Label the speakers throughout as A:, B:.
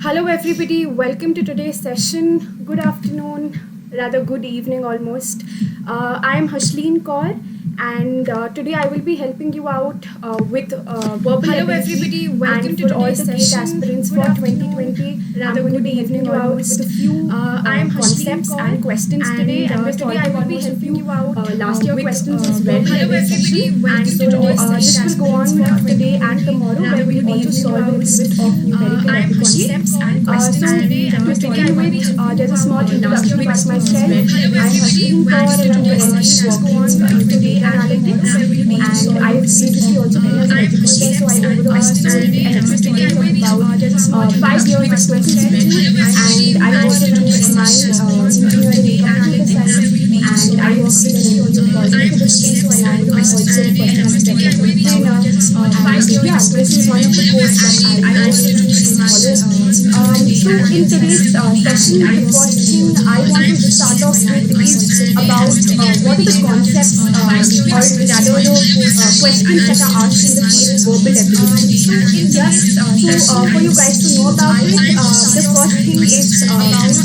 A: Hello, everybody. Welcome to today's session. Good afternoon, rather good evening almost. I am Hashleen Kaur, and today I will be helping you out with verbal
B: Hello,
A: ability.
B: everybody. Welcome
A: And
B: to
A: for all
B: today's
A: the GATE
B: session.
A: aspirants
B: Good
A: for
B: afternoon,
A: 2020,
B: rather
A: I'm going to
B: good
A: be helping
B: evening
A: you out
B: almost.
A: with a few
B: I am Hashleen
A: concepts
B: Kaur
A: and questions today, and we're
B: today I
A: solving
B: will be
A: almost a
B: helping
A: few
B: you out
A: last year
B: with
A: questions as well.
B: hello,
A: in this
B: everybody.
A: session.
B: Welcome
A: And
B: to
A: so
B: today's
A: this
B: session.
A: will go on
B: For
A: today
B: 2020,
A: and tomorrow, where we will also solve a little bit of numerical
B: I am
A: aptitude.
B: Hashleen and
A: So
B: questions today and
A: to
B: today I
A: begin
B: will
A: with,
B: be helping
A: there's
B: you
A: a small
B: out
A: introduction
B: last year
A: about
B: questions
A: myself.
B: as well. Hello,
A: I'm
B: everybody.
A: Hashleen Kaur,
B: Welcome to
A: and I'm
B: today's
A: currently
B: session. Go
A: working
B: on
A: into
B: today
A: data
B: and tomorrow
A: analytics,
B: where we will also
A: and
B: solve a
A: I've
B: little bit
A: previously also been an
B: I am
A: educator, so I
B: Hashleen and
A: overall
B: questions
A: hold
B: today
A: an
B: and today I
A: experience of
B: will
A: about
B: there's a small
A: 5 years
B: introduction
A: of
B: about
A: working
B: myself.
A: teaching,
B: Hello,
A: and
B: everybody.
A: I also
B: Welcome to
A: do
B: today's
A: my
B: session. Go on
A: engineering
B: today
A: in
B: and
A: computer
B: tomorrow
A: science,
B: where we will also
A: and
B: solve
A: I
B: a
A: work
B: little
A: with an
B: bit
A: NGO called
B: I am
A: Unacademy,
B: Hashleen
A: and I'm
B: and
A: also
B: questions
A: a
B: today and
A: personality
B: today I
A: development
B: will
A: trainer,
B: there's a small
A: and
B: 5 years
A: yeah,
B: of
A: this
B: working
A: is one of the course that I
B: I
A: also
B: also
A: do
B: do
A: and
B: my
A: follow.
B: today
A: So
B: and
A: in today's session,
B: I
A: the
B: work
A: first
B: with an
A: thing I want to start off with is about what are the concepts, or rather the questions that are asked in the GATE verbal ability. Yeah. So for you guys to know about it, the first thing is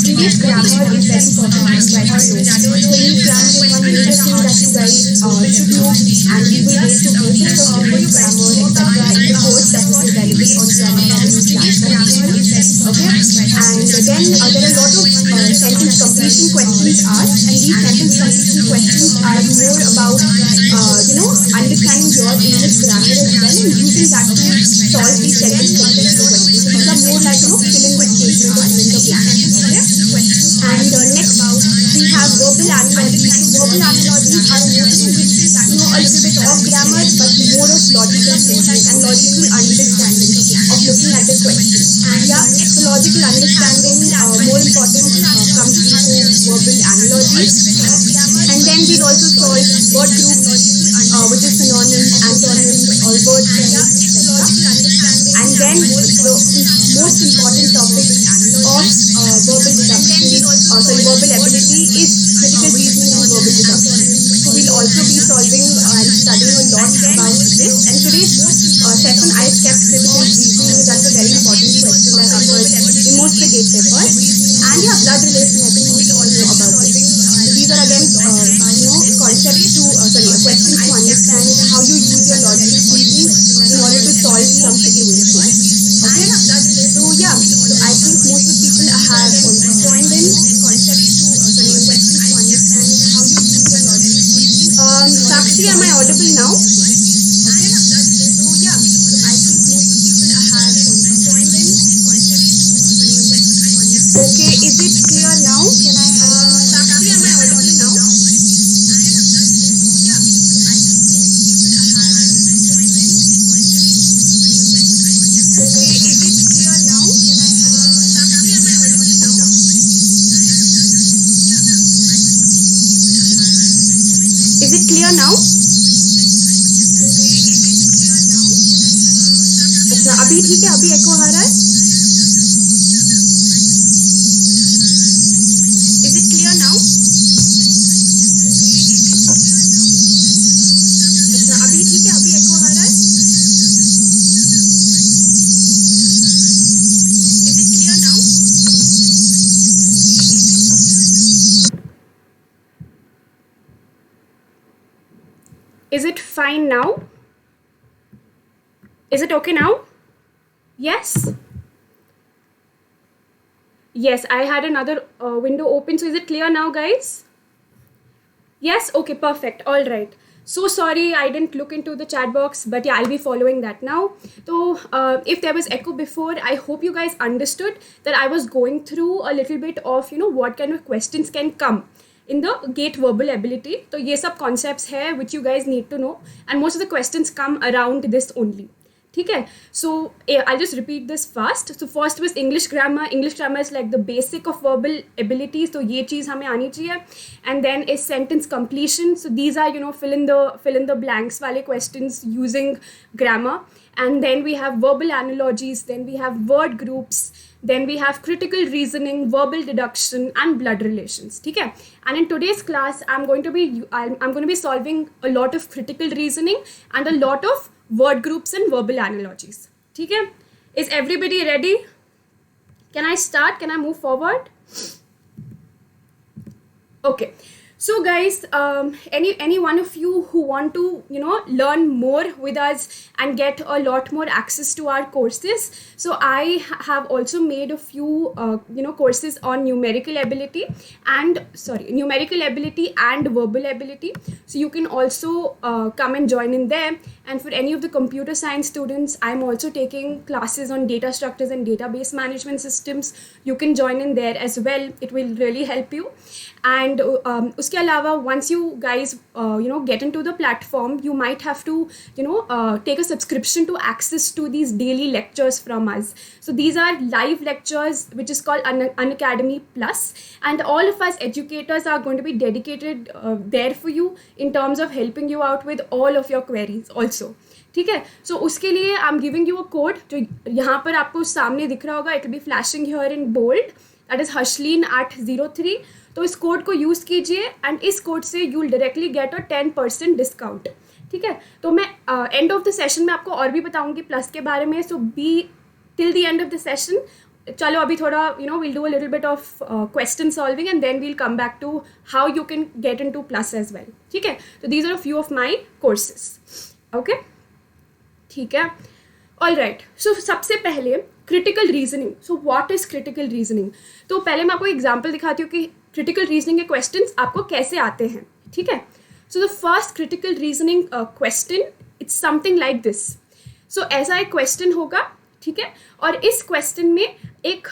A: English grammar is very important for you guys to know. So English grammar is one major thing that you guys should know, and we will go through basics of English grammar, etc. in the course that will be available on the Unacademy platform. Okay, and then there are a lot of sentence completion questions asked, and these sentence completion questions are more about understanding your English grammar as well and using that to solve these sentence completion questions. So these are more like fill in the statement or fill in the blank. Okay, and next we have verbal analogies. So verbal analogies are more to do with a little bit of grammar, but more of logical thinking and logical understanding of looking at the question. Yeah, so logical understanding, more important, comes into verbal analogies. And then we'll also solve word groups, which is synonyms, antonyms, or word pairs, etc. And then the most important topic of verbal deduction, verbal ability is critical reasoning and verbal deduction. So we'll also be solving and studying a lot about this. And today's session, I've kept critical reasoning. That's a very important question that occurs in most of the GATE papers. And yeah, blood relation, I think we all know about this. So these are again, concepts to, questions to understand how you use your logical thinking in order to solve some situations. Okay, so yeah, so I think most of the people have already joined in. Sakshi, am I audible now? Okay, is it clear now? Can I? Sakshi, am I audible now? Okay, is it clear now? Can I? Sakshi, am I audible now? Is it clear now? अच्छा अभी ठीक है अभी एको आ रहा है Is it clear now? अच्छा अभी ठीक है अभी एको आ रहा है Is it clear now? Is it fine now? Is it okay now? Yes? Yes, I had another window open. So is it clear now, guys? Yes? Okay, perfect. All right. So sorry, I didn't look into the chat box, but yeah, I'll be following that now. So if there was echo before, I hope you guys understood that I was going through a little bit of, what kind of questions can come in the GATE verbal ability. So ये सब concepts है which you guys need to know, and most of the questions come around this only. ठीक है, so I'll just repeat this fast. So first was English grammar. English grammar is like the basic of verbal abilities. तो ये चीज़ हमें आनी चाहिए. And then is sentence completion. So these are fill in the blanks वाले questions using grammar. And then we have verbal analogies. Then we have word groups. Then we have critical reasoning, verbal deduction, and blood relations. ठीक है? And in today's class, I'm going to be solving a lot of critical reasoning and a lot of word groups and verbal analogies. ठीक है? Is everybody ready? Can I start? Can I move forward? Okay. So guys, any one of you who want to learn more with us and get a lot more access to our courses, so I have also made a few courses on numerical ability and verbal ability. So you can also come and join in there. And for any of the computer science students, I'm also taking classes on data structures and database management systems. You can join in there as well. It will really help you. And uske alawa, once you guys get into the platform, you might have to take a subscription to access to these daily lectures from us. So these are live lectures, which is called Unacademy Plus, and all of us educators are going to be dedicated there for you in terms of helping you out with all of your queries also. ठीक है. So उसके लिए I am giving you a code जो यहाँ पर आपको सामने दिख रहा होगा. It will be flashing here in bold. That is Hashleen at 03. तो इस कोड को यूज़ कीजिए एंड इस कोड से you will directly get a 10% discount. ठीक है. तो मैं एंड ऑफ द सेशन में आपको और भी बताऊंगी प्लस के बारे में. So be till the end of the session. चलो अभी थोड़ा we'll do a little bit of question solving and then we'll come back to how you can get into plus as well. ठीक है. So these are a few of my courses. Okay. ठीक है. All right. सो सबसे पहले critical reasoning. So what is critical reasoning? तो पहले मैं आपको एग्जांपल दिखाती हूँ कि क्रिटिकल रीजनिंग के क्वेश्चंस आपको कैसे आते हैं. ठीक है. So the first critical reasoning question it's something like this. So ऐसा एक क्वेश्चन होगा. ठीक है. और इस क्वेश्चन में एक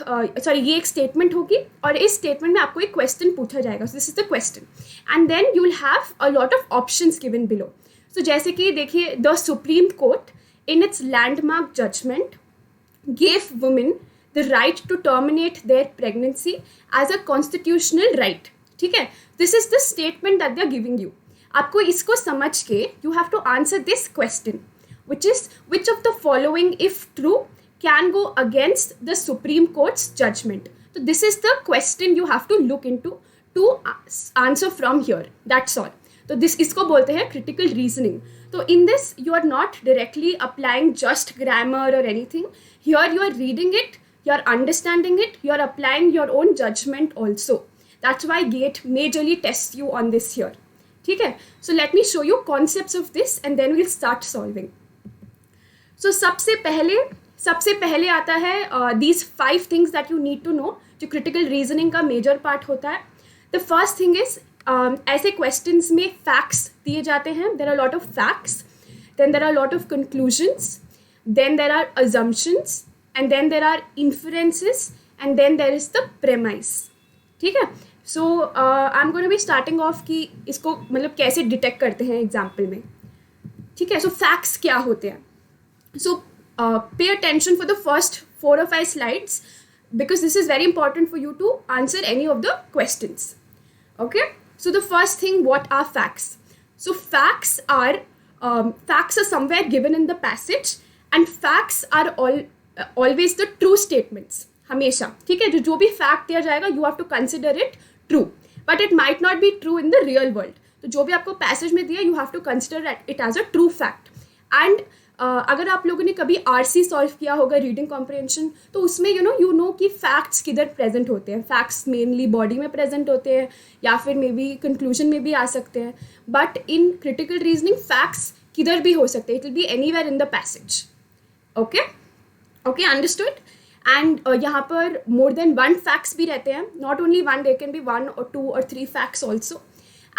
A: ये एक स्टेटमेंट होगी और इस स्टेटमेंट में आपको एक क्वेश्चन पूछा जाएगा. So this is the question and then you will have a lot of options given below. So जैसे कि देखिए, the supreme court in its landmark judgment gave women the right to terminate their pregnancy as a constitutional right. ठीक है. This is the statement that they are giving you. आपको इसको समझ के you have to answer this question, which is which of the following, if true, can go against the Supreme Court's judgment. So this is the question you have to look into to answer from here. That's all. तो this इसको बोलते हैं critical reasoning. तो in this you are not directly applying just grammar और anything. Here you are reading it, you are understanding it, you are applying your own judgement also. That's why GATE majorly test you on this here. ठीक है. So let me show you concepts of this and then we'll start solving. So सबसे पहले आता है these 5 things that you need to know, जो critical reasoning का major part होता है. द फर्स्ट थिंग इज ऐसे क्वेश्चंस में फैक्ट्स दिए जाते हैं. There are lot of facts, then there are lot of conclusions, then there are assumptions, and then there are inferences, and then there is the premise. ठीक है. So I am going to be starting off कि इसको मतलब कैसे detect करते हैं example में. ठीक है. सो फैक्ट्स क्या होते हैं? So pay attention for the first 4 or 5 slides because this is very important for you to answer any of the questions. Okay. So the first thing, what are facts? So facts are somewhere given in the passage and facts are always the true statements. हमेशा. ठीक है. जो भी fact दिया जाएगा you have to consider it true, but it might not be true in the real world. तो जो भी आपको passage में दिया you have to consider it as a true fact. And अगर आप लोगों ने कभी RC सॉल्व किया होगा, रीडिंग कॉम्प्रिहेंशन, तो उसमें यू नो कि फैक्ट्स किधर प्रेजेंट होते हैं. फैक्ट्स मेनली बॉडी में प्रेजेंट होते हैं या फिर मे बी कंक्लूजन में भी आ सकते हैं. But in critical reasoning facts किधर भी हो सकते हैं. It will be anywhere in the passage. Okay. Understood. And यहाँ पर मोर देन 1 फैक्ट्स भी रहते हैं. Not only 1, there can be 1 or 2 or 3 facts also.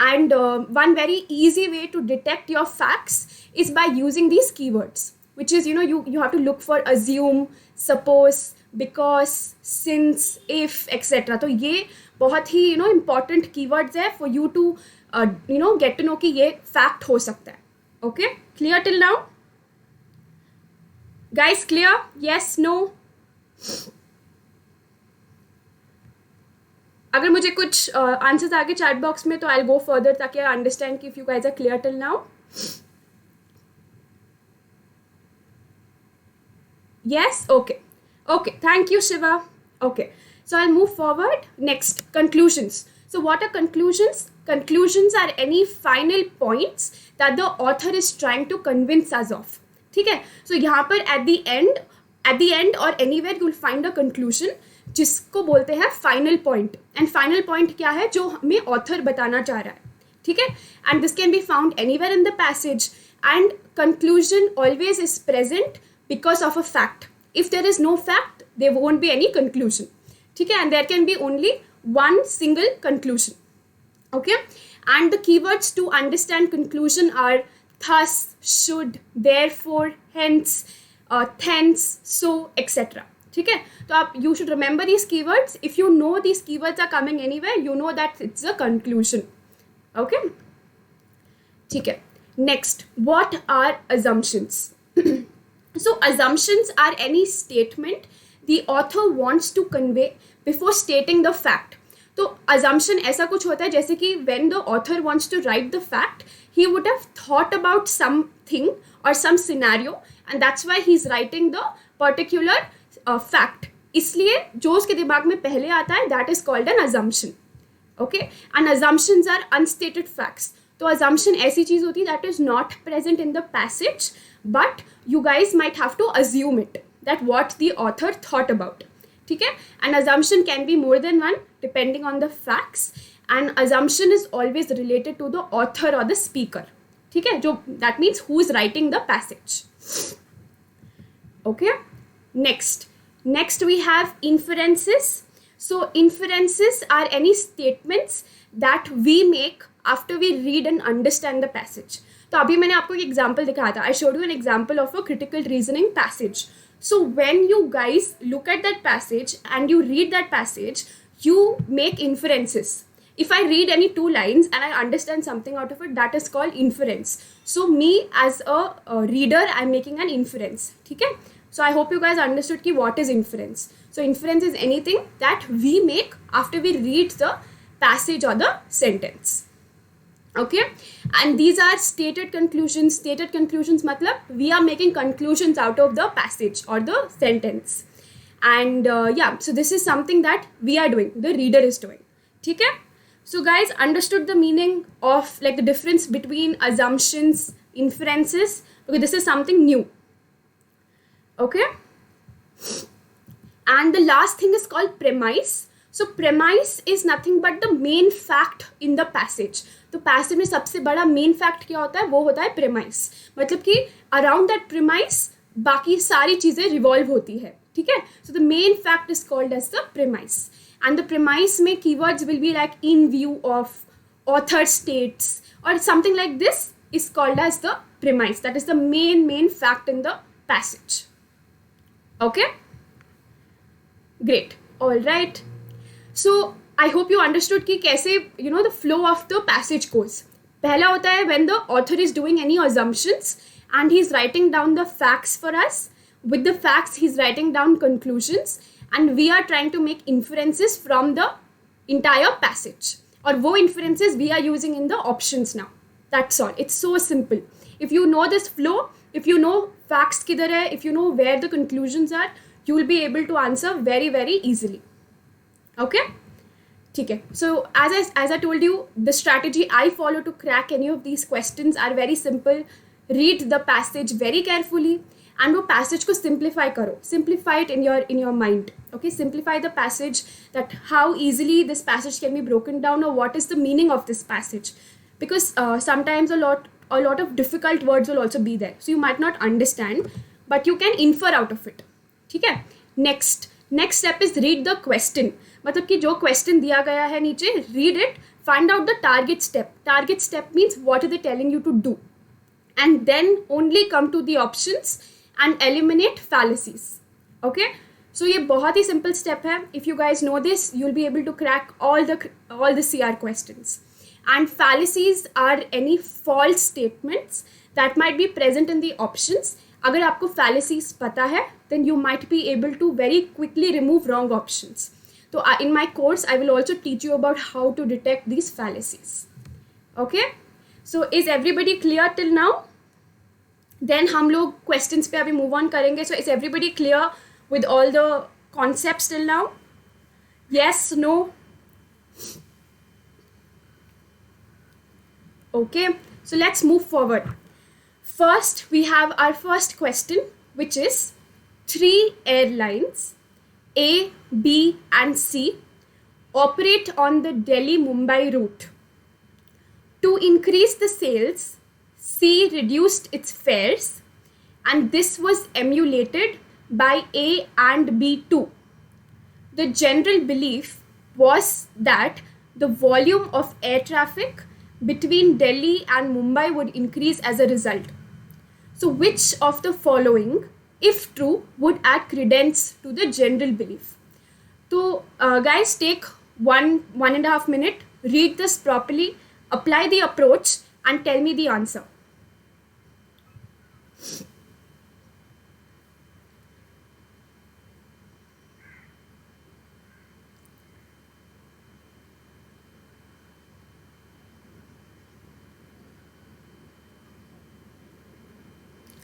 A: And one very easy way to detect your facts is by using these keywords, which is you have to look for assume, suppose, because, since, if, etc. तो ये बहुत ही important keywords है for you to get to know कि ये fact हो सकता है. Okay, clear till now? Guys, clear? Yes, no? अगर मुझे कुछ आंसर्स आगे चैट बॉक्स में तो आई विल गो फर्दर ताकि आई अंडरस्टैंड कि if you guys are clear till now. Yes? Okay. Thank you, Shiva. Okay. So I'll move forward. Next, conclusions. So what are conclusions? Conclusions are any final points that the author is trying to convince us of. ठीक है. So यहाँ पर at the end or anywhere you will find a conclusion. जिसको बोलते हैं final point. And final point क्या है? जो हमें ऑथर बताना चाह रहा है. ठीक है. And this can be found anywhere in the passage. And conclusion always is present because of a fact. If there is no fact there won't be any conclusion. ठीक है. And there can be only one single conclusion. Okay. And the keywords to understand conclusion are thus, should, therefore, hence, thence, so, etc. ठीक है. तो आप you should remember these keywords. If you know these keywords are coming anywhere, you know that it's a conclusion. Okay. ठीक है. Next, what are assumptions? So assumptions are any statement the author wants to convey before stating the fact. तो assumption ऐसा कुछ होता है जैसे कि when the author wants to write the fact, he would have thought about something or some scenario and that's why he's writing the particular fact. इसलिए जो उसके दिमाग में पहले आता है that is called an assumption. Okay? And assumptions are unstated facts. तो assumption ऐसी चीज़ होती है that is not present in the passage but you guys might have to assume it that what the author thought about. ठीक है. An assumption can be more than one depending on the facts and assumption is always related to the author or the speaker. ठीक है. जो that means who is writing the passage. Okay. Next we have inferences. So inferences are any statements that we make after we read and understand the passage. तो अभी मैंने आपको एक example दिखाया था. I showed you an example of a critical reasoning passage. So when you guys look at that passage and you read that passage, you make inferences. If I read any 2 lines and I understand something out of it, that is called inference. So me as a reader, I'm making an inference. ठीक है? So I hope you guys understood ki what is inference. So inference is anything that we make after we read the passage or the sentence. Okay, and these are stated conclusions. Stated conclusions matlab we are making conclusions out of the passage or the sentence. And yeah, so this is something that we are doing, the reader is doing. ठीक है. So guys understood the meaning of like the difference between assumptions, inferences, because this is something new. Okay. And the last thing is called premise. So premise is nothing but the main fact in the passage. तो passage में सबसे बड़ा main fact क्या होता है? वो होता है प्रेमाइस. मतलब कि अराउंड दैट प्रेमाइस बाकी सारी चीज़ें रिवॉल्व होती है. ठीक है. So the main fact is called as the premise. And the premise में keywords will be like in view of, author states और something like this is called as the premise. That is the main fact in the passage. Okay, great. All right. So I hope you understood कि कैसे the flow of the passage goes. पहला होता है when the author is doing any assumptions and he is writing down the facts for us. With the facts he is writing down conclusions and we are trying to make inferences from the entire passage. और वो inferences we are using in the options now. That's all. It's so simple. If you know this flow, if you know facts किधर है, if you know where the conclusions are, you will be able to answer very very easily. Okay? ठीक है. So as I told you, the strategy I follow to crack any of these questions are very simple. Read the passage very carefully and वो passage को simplify करो. Simplify it in your mind. Okay, simplify the passage, that how easily this passage can be broken down or what is the meaning of this passage. Because sometimes a lot of difficult words will also be there. So you might not understand, but you can infer out of it. ठीक है. Next step is read the question. मतलब कि जो question दिया गया है नीचे, read it, find out the target step. Target step means what are they telling you to do and then only come to the options and eliminate fallacies. Okay. So ये बहुत ही सिंपल स्टेप है. If you guys know this you will be able to crack all the CR questions. And fallacies are any false statements that might be present in the options. अगर आपको फैलेसीज पता है then you might be able to very quickly remove wrong options. So in my course I will also teach you about how to detect these fallacies. Okay, so is everybody clear till now? Then हम लोग questions पे अभी move on करेंगे. So is everybody clear with all the concepts till now? Yes, no? Okay, so let's move forward. First we have our first question, which is 3 airlines A, B, and C operate on the Delhi-Mumbai route. To increase the sales, C reduced its fares, and this was emulated by A and B too. The general belief was that the volume of air traffic between Delhi and Mumbai would increase as a result. So, which of the following, if true, would add credence to the general belief? So, guys, take 1.5 minute, read this properly, apply the approach, and tell me the answer.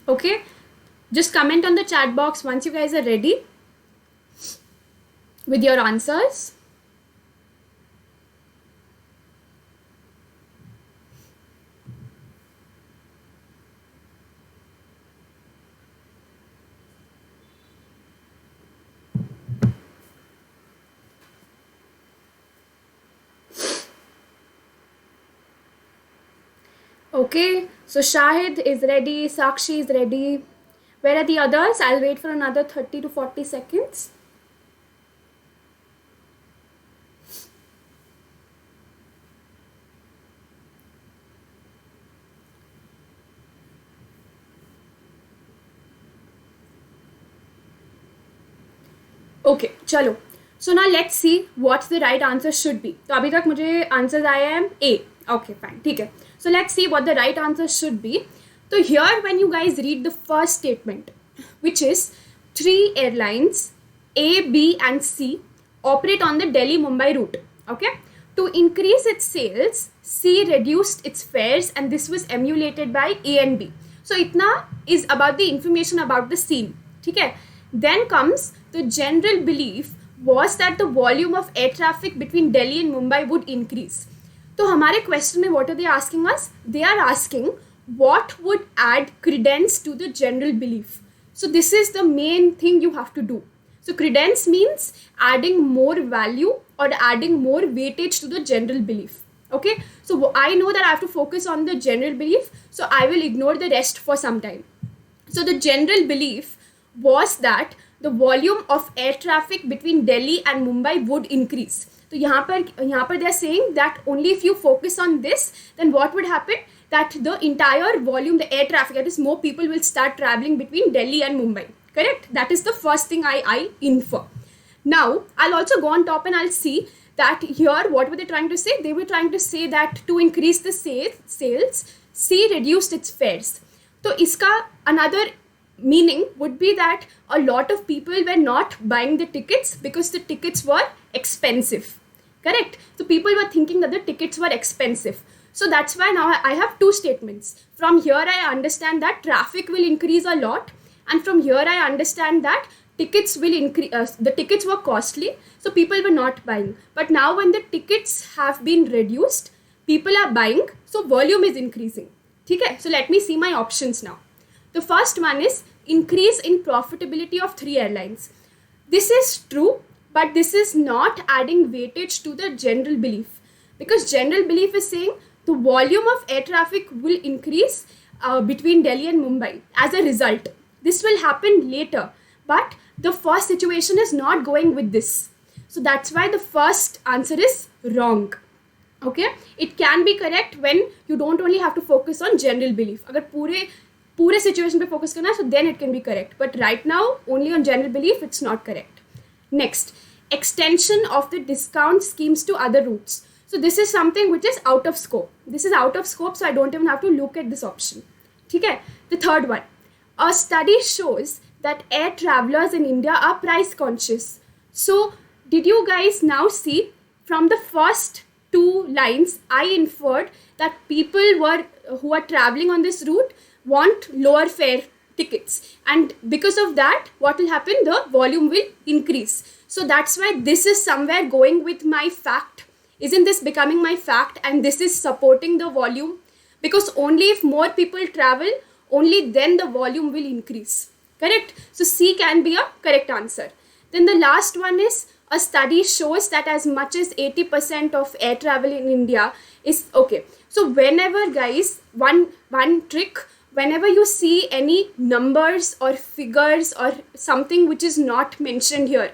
A: Okay, just comment on the chat box once you guys are ready with your answers. Okay, so Shahid is ready, Sakshi is ready. Where are the others? I'll wait for another 30 to 40 seconds. Okay, चलो. So now let's see what the right answer should be. तो अभी तक मुझे answers आए हैं A. Okay, fine. ठीक है. So let's see what the right answer should be. So here when you guys read the first statement, which is 3 airlines A, B and C operate on the Delhi-Mumbai route. Okay. To increase its sales, C reduced its fares and this was emulated by A and B. So itna is about the information about the scene. ठीक है. Then comes the general belief was that the volume of air traffic between Delhi and Mumbai would increase. तो हमारे question में what are they asking us? They are asking what would add credence to the general belief. So this is the main thing you have to do. So credence means adding more value or adding more weightage to the general belief. Okay, so I know that I have to focus on the general belief, so I will ignore the rest for some time. So the general belief was that the volume of air traffic between Delhi and Mumbai would increase. So यहाँ पर they are saying that only if you focus on this, then what would happen? That the entire volume, the air traffic, that is more people will start traveling between Delhi and Mumbai. Correct? That is the first thing I infer. Now, I'll also go on top and I'll see that here, what were they trying to say? They were trying to say that to increase the sales, C reduced its fares. So, iska another meaning would be that a lot of people were not buying the tickets because the tickets were expensive. Correct? So people were thinking that the tickets were expensive. So that's why now I have two statements. From here I understand that traffic will increase a lot, and from here I understand that tickets will increase. The tickets were costly, so people were not buying. But now when the tickets have been reduced, people are buying, so volume is increasing. Okay? So let me see my options now. The first one is increase in profitability of 3 airlines. This is true, but this is not adding weightage to the general belief, because general belief is saying the volume of air traffic will increase between Delhi and Mumbai as a result. This will happen later, but the first situation is not going with this. So that's why the first answer is wrong. Okay, it can be correct when you don't only have to focus on general belief. अगर पूरे situation पे focus करना, so then it can be correct. But right now, only on general belief, it's not correct. Next, extension of the discount schemes to other routes. So this is something which is out of scope. This is out of scope, so I don't even have to look at this option. Okay? The third one. A study shows that air travelers in India are price conscious. So did you guys now see from the first 2 lines, I inferred that people who are traveling on this route want lower fare tickets, and because of that what will happen, the volume will increase. So that's why this is somewhere going with my fact. Isn't this becoming my fact, and this is supporting the volume, because only if more people travel, only then the volume will increase. Correct? So C can be a correct answer. Then the last one is, a study shows that as much as 80% of air travel in India is okay. So whenever guys, one trick, whenever you see any numbers or figures or something which is not mentioned here,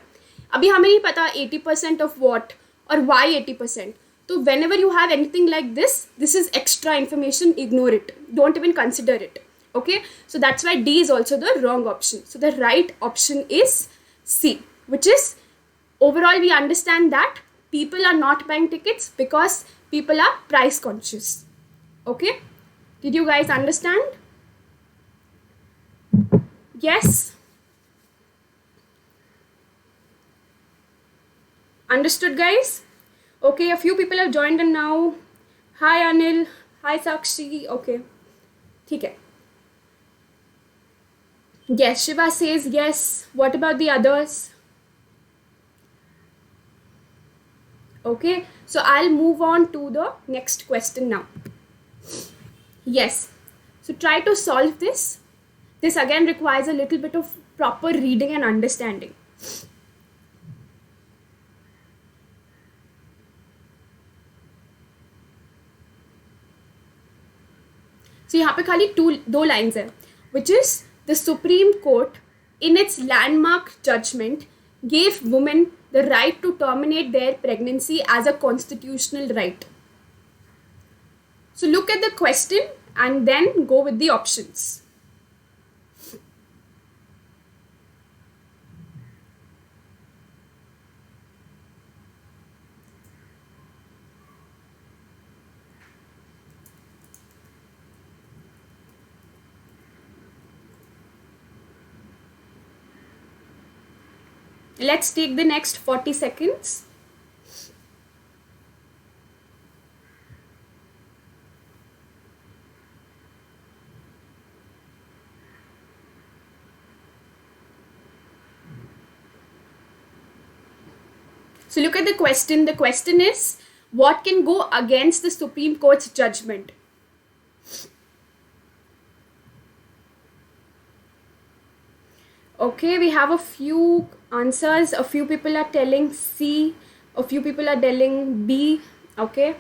A: अभी हमें नहीं पता 80% of what or why 80%. So whenever you have anything like this is extra information, ignore it. Don't even consider it. Okay, so that's why D is also the wrong option. So the right option is C, which is, overall we understand that people are not buying tickets because people are price conscious. Okay, did you guys understand? Yes? Understood, guys? Okay, a few people have joined in now. Hi Anil, hi Sakshi. Okay, ठीक है. Yes, Shiva says yes. What about the others? Okay, so I'll move on to the next question now. Yes, so try to solve this. This again requires a little bit of proper reading and understanding. So यहाँ पे खाली दो lines है, which is, the Supreme Court in its landmark judgment gave women the right to terminate their pregnancy as a constitutional right. So look at the question and then go with the options. Let's take the next 40 seconds. So look at the question. The question is, what can go against the Supreme Court's judgment? Okay, we have a few answers. A few people are telling C, a few people are telling B. Okay,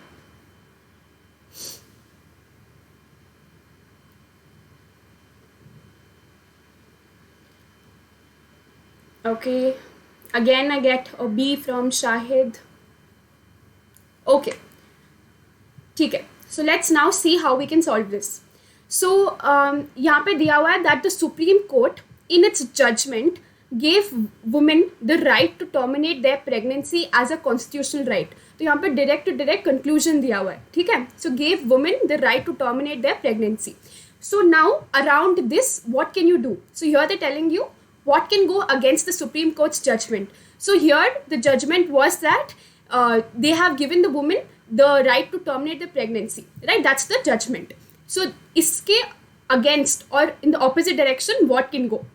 A: okay, again I get a B from Shahid. Okay, ठीक है. So let's now see how we can solve this. So यहाँ पे दिया हुआ है that the Supreme Court in its judgment gave women the right to terminate their pregnancy as a constitutional right. तो यहाँ पे direct to direct conclusion दिया हुआ है, ठीक है. So gave women the right to terminate their pregnancy. So now around this, what can you do? So here they're telling you what can go against the Supreme Court's judgment. So here the judgment was that they have given the woman the right to terminate the pregnancy, right? That's the judgment. So iske against or in the opposite direction, what can go?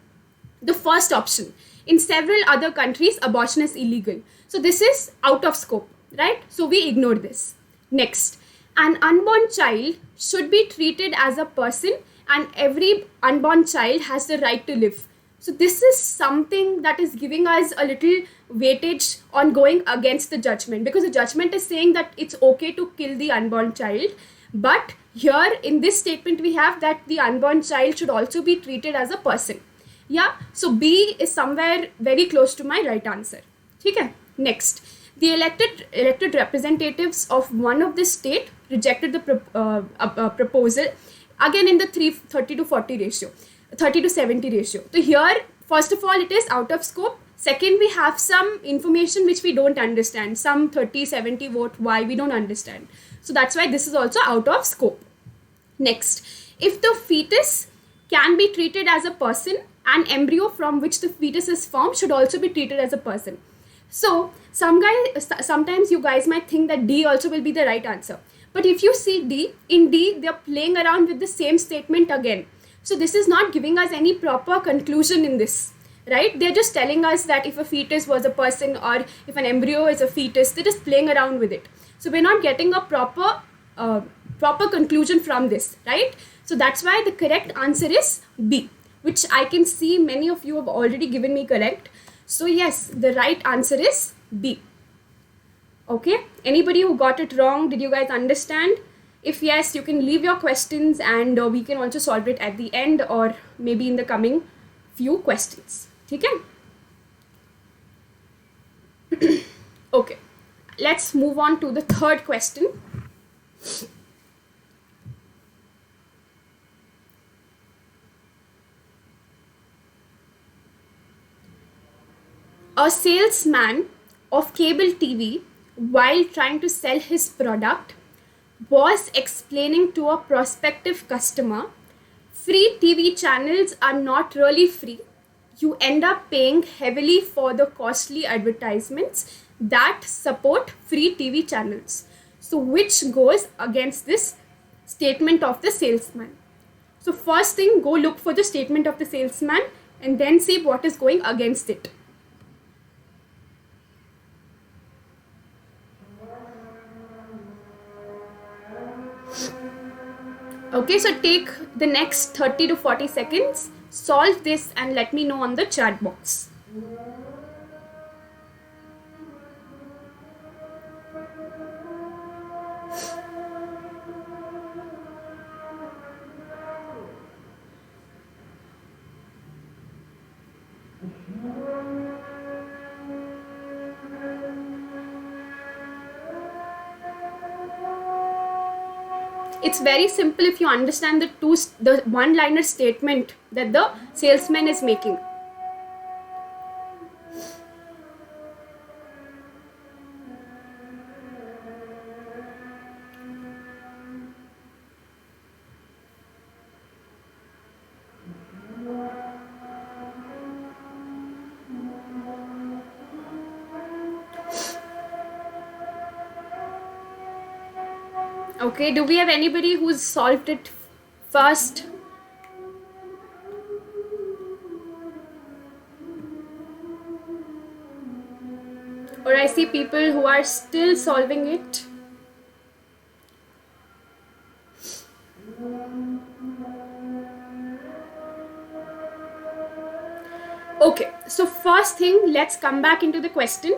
A: The first option, in several other countries abortion is illegal. So this is out of scope, right? So we ignore this. Next, an unborn child should be treated as a person and every unborn child has the right to live. So this is something that is giving us a little weightage on going against the judgment, because the judgment is saying that it's okay to kill the unborn child, but here in this statement we have that the unborn child should also be treated as a person. Yeah, so B is somewhere very close to my right answer. Okay. Next, the elected representatives of one of the state rejected the proposal, again in the 30 to 40 ratio, 30 to 70 ratio. So here, first of all, it is out of scope. Second, we have some information which we don't understand, some 30-70 vote, why we don't understand. So that's why this is also out of scope. Next, if the fetus can be treated as a person, an embryo from which the fetus is formed should also be treated as a person. So sometimes you guys might think that D also will be the right answer. But if you see D, in D, they're playing around with the same statement again. So this is not giving us any proper conclusion in this, right? They're just telling us that if a fetus was a person or if an embryo is a fetus, they're just playing around with it. So we're not getting a proper conclusion from this, right? So that's why the correct answer is B, which I can see many of you have already given me correct. So yes, the right answer is B. Okay, anybody who got it wrong, did you guys understand? If yes, you can leave your questions and we can also solve it at the end or maybe in the coming few questions. Okay? Okay, let's move on to the third question. A salesman of cable TV, while trying to sell his product, was explaining to a prospective customer, free TV channels are not really free. You end up paying heavily for the costly advertisements that support free TV channels. So, which goes against this statement of the salesman? So, first thing, go look for the statement of the salesman and then see what is going against it. Okay, so take the next 30 to 40 seconds, solve this and let me know on the chat box. It's very simple if you understand the one-liner statement that the salesman is making. Okay, do we have anybody who's solved it first? Or I see people who are still solving it. Okay, so first thing, let's come back into the question.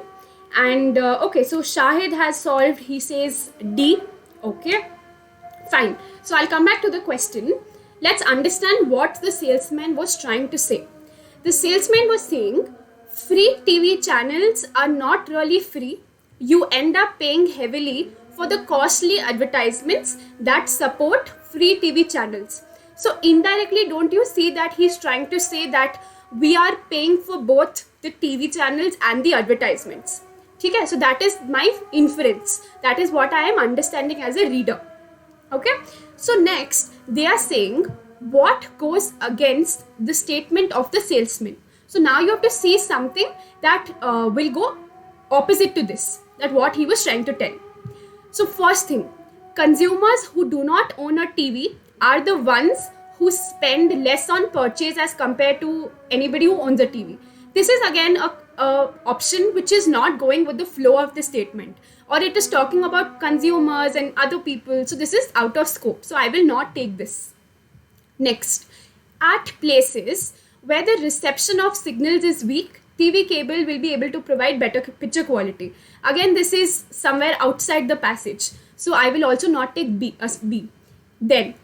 A: And okay, so Shahid has solved, he says D. Okay, fine. So I'll come back to the question. Let's understand what the salesman was trying to say. The salesman was saying, free TV channels are not really free. You end up paying heavily for the costly advertisements that support free TV channels. So indirectly, don't you see that he's trying to say that we are paying for both the TV channels and the advertisements. Okay, so that is my inference. That is what I am understanding as a reader. Okay, so next they are saying what goes against the statement of the salesman. So now you have to see something that will go opposite to this, that what he was trying to tell. So first thing, consumers who do not own a TV are the ones who spend less on purchase as compared to anybody who owns a TV. This is again a option which is not going with the flow of the statement, or it is talking about consumers and other people. So this is out of scope. So I will not take this. Next, at places where the reception of signals is weak, TV cable will be able to provide better picture quality. Again, this is somewhere outside the passage. So I will also not take B as B. Then,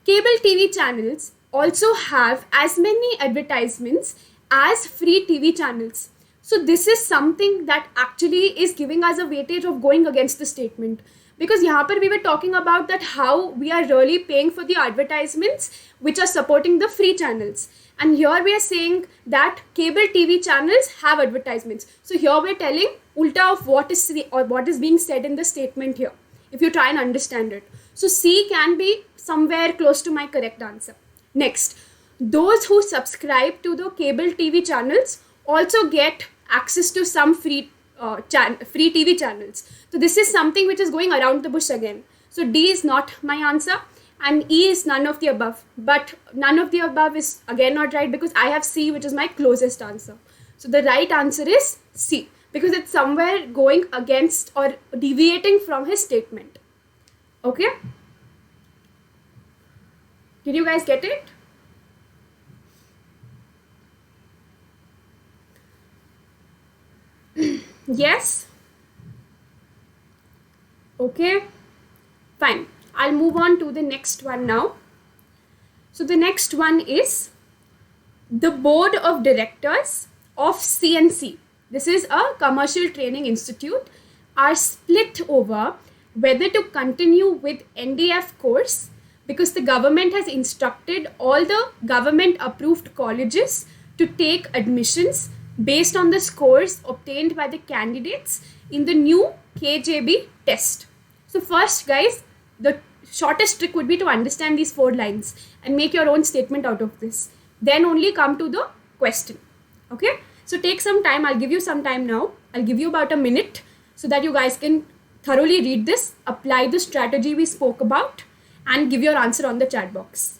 A: cable TV channels also have as many advertisements as free TV channels. So this is something that actually is giving us a weightage of going against the statement. Because यहाँ पर we were talking about that how we are really paying for the advertisements which are supporting the free channels. And here we are saying that cable TV channels have advertisements. So here we are telling ulta of what is being said in the statement here, if you try and understand it. So C can be somewhere close to my correct answer. Next, those who subscribe to the cable TV channels also get access to some free TV channels. So this is something which is going around the bush again. So D is not my answer and E is none of the above. But none of the above is again not right because I have C, which is my closest answer. So the right answer is C, because it's somewhere going against or deviating from his statement. Okay? Did you guys get it? Yes? Okay, fine. I'll move on to the next one now. So the next one is the board of directors of CNC. This is a commercial training institute, are split over whether to continue with NDF course, because the government has instructed all the government approved colleges to take admissions based on the scores obtained by the candidates in the new KJB test. So first, guys, the shortest trick would be to understand these 4 lines and make your own statement out of this. Then only come to the question. Okay, so take some time. I'll give you some time now. I'll give you about a minute so that you guys can thoroughly read this, apply the strategy we spoke about, and give your answer on the chat box.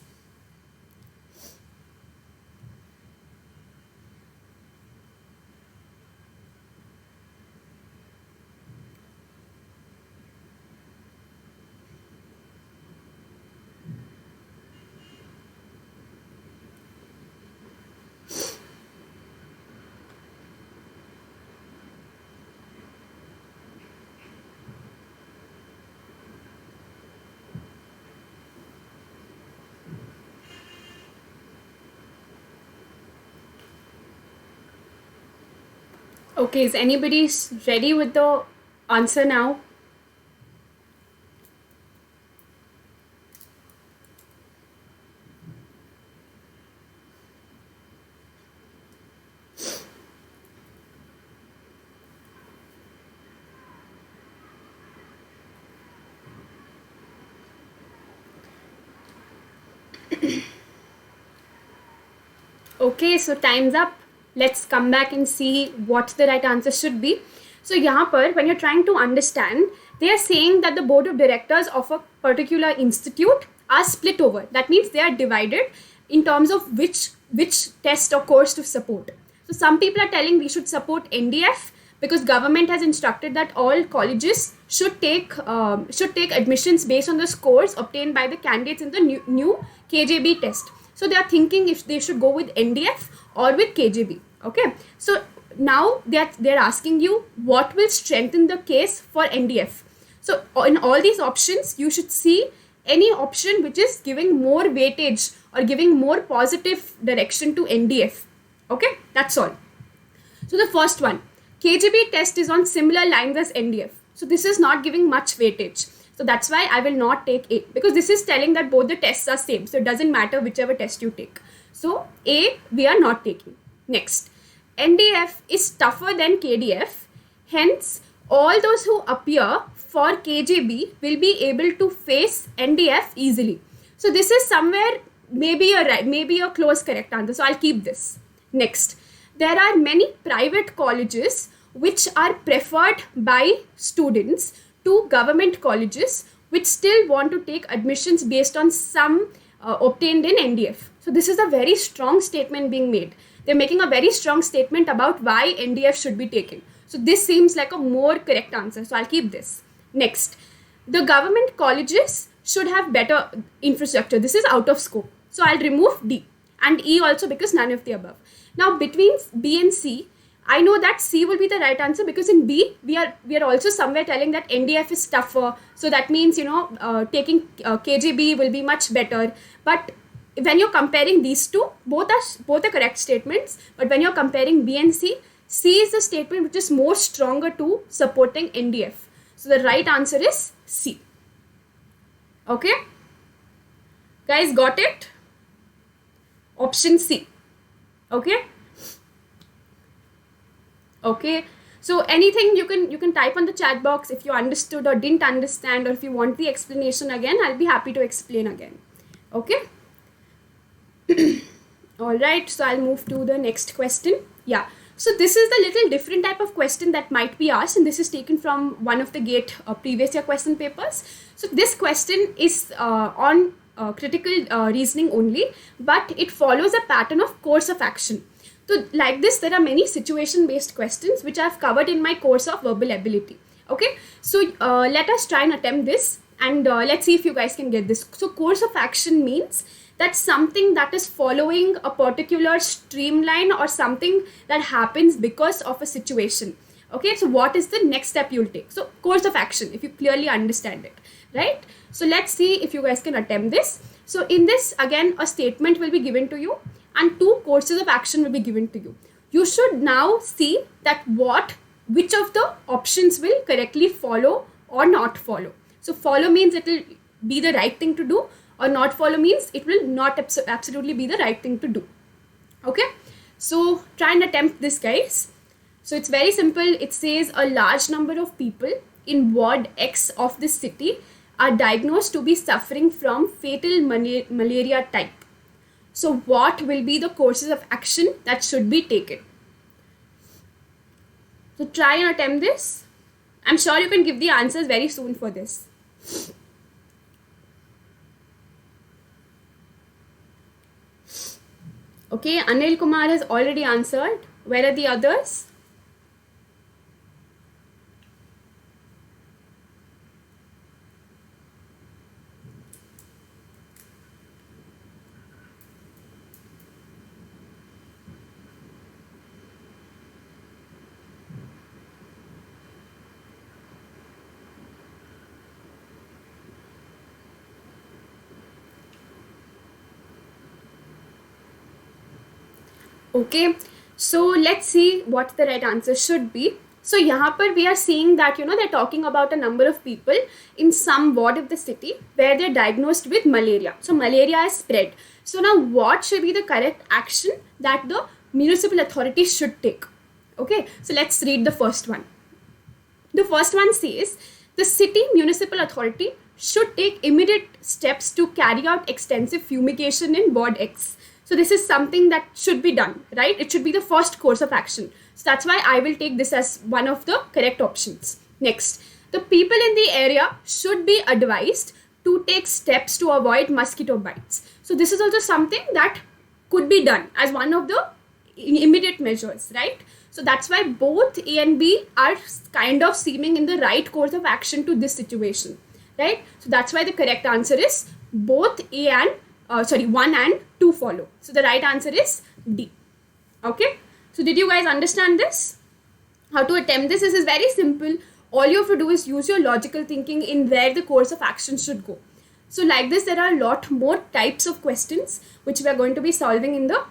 A: Okay, is anybody ready with the answer now? Okay, so time's up. Let's come back and see what the right answer should be. So यहाँ पर when you're trying to understand, they are saying that the board of directors of a particular institute are split over. That means they are divided in terms of which test or course to support. So some people are telling we should support NDF because government has instructed that all colleges should take admissions based on the scores obtained by the candidates in the new KJB test. So they are thinking if they should go with NDF or with KJB. Okay, so now they're asking you what will strengthen the case for NDF. So in all these options, you should see any option which is giving more weightage or giving more positive direction to NDF. Okay, that's all. So the first one, KJB test is on similar lines as NDF. So this is not giving much weightage. So that's why I will not take A, because this is telling that both the tests are same. So it doesn't matter whichever test you take. So A, we are not taking. Next, NDF is tougher than KDF. Hence, all those who appear for KJB will be able to face NDF easily. So this is somewhere maybe a close correct answer. So I'll keep this. Next, there are many private colleges which are preferred by students to government colleges which still want to take admissions based on some obtained in NDF. So this is a very strong statement being made. They're making a very strong statement about why NDF should be taken. So this seems like a more correct answer. So I'll keep this. Next, the government colleges should have better infrastructure. This is out of scope. So I'll remove D and E also because none of the above. Now between B and C, I know that C will be the right answer because in B, we are also somewhere telling that NDF is tougher. So that means, taking KJB will be much better. But when you're comparing these two, both are correct statements. But when you're comparing B and C, C is the statement which is more stronger to supporting NDF. So the right answer is C. Okay? Guys, got it? Option C. Okay? Okay, so anything you can type on the chat box if you understood or didn't understand, or if you want the explanation again, I'll be happy to explain again. Okay. All right, so I'll move to the next question. Yeah, so this is the little different type of question that might be asked, and this is taken from one of the GATE previous year question papers. So this question is on critical reasoning only, but it follows a pattern of course of action. So like this, there are many situation-based questions which I've covered in my course of verbal ability. Okay, so let us try and attempt this, and let's see if you guys can get this. So course of action means that something that is following a particular streamline or something that happens because of a situation. Okay, so what is the next step you'll take? So course of action, if you clearly understand it, right? So let's see if you guys can attempt this. So in this, again, a statement will be given to you and 2 courses of action will be given to you. You should now see that which of the options will correctly follow or not follow. So follow means it will be the right thing to do, or not follow means it will not absolutely be the right thing to do. Okay, so try and attempt this, guys. So it's very simple. It says a large number of people in ward X of this city are diagnosed to be suffering from fatal malaria type. So what will be the courses of action that should be taken? So try and attempt this. I'm sure you can give the answers very soon for this. Okay, Anil Kumar has already answered. Where are the others? Okay, so let's see what the right answer should be. So यहाँ पर we are seeing that they're talking about a number of people in some ward of the city where they're diagnosed with malaria. So malaria is spread. So now what should be the correct action that the municipal authority should take? Okay, so let's read the first one. The first one says the city municipal authority should take immediate steps to carry out extensive fumigation in ward X. So this is something that should be done, right? It should be the first course of action. So that's why I will take this as one of the correct options. Next, the people in the area should be advised to take steps to avoid mosquito bites. So this is also something that could be done as one of the immediate measures, right? So that's why both A and B are kind of seeming in the right course of action to this situation, right? So that's why the correct answer is both A and 1 and 2 follow. So the right answer is D. Okay, so did you guys understand this? How to attempt this? This is very simple. All you have to do is use your logical thinking in where the course of action should go. So like this, there are a lot more types of questions which we are going to be solving in the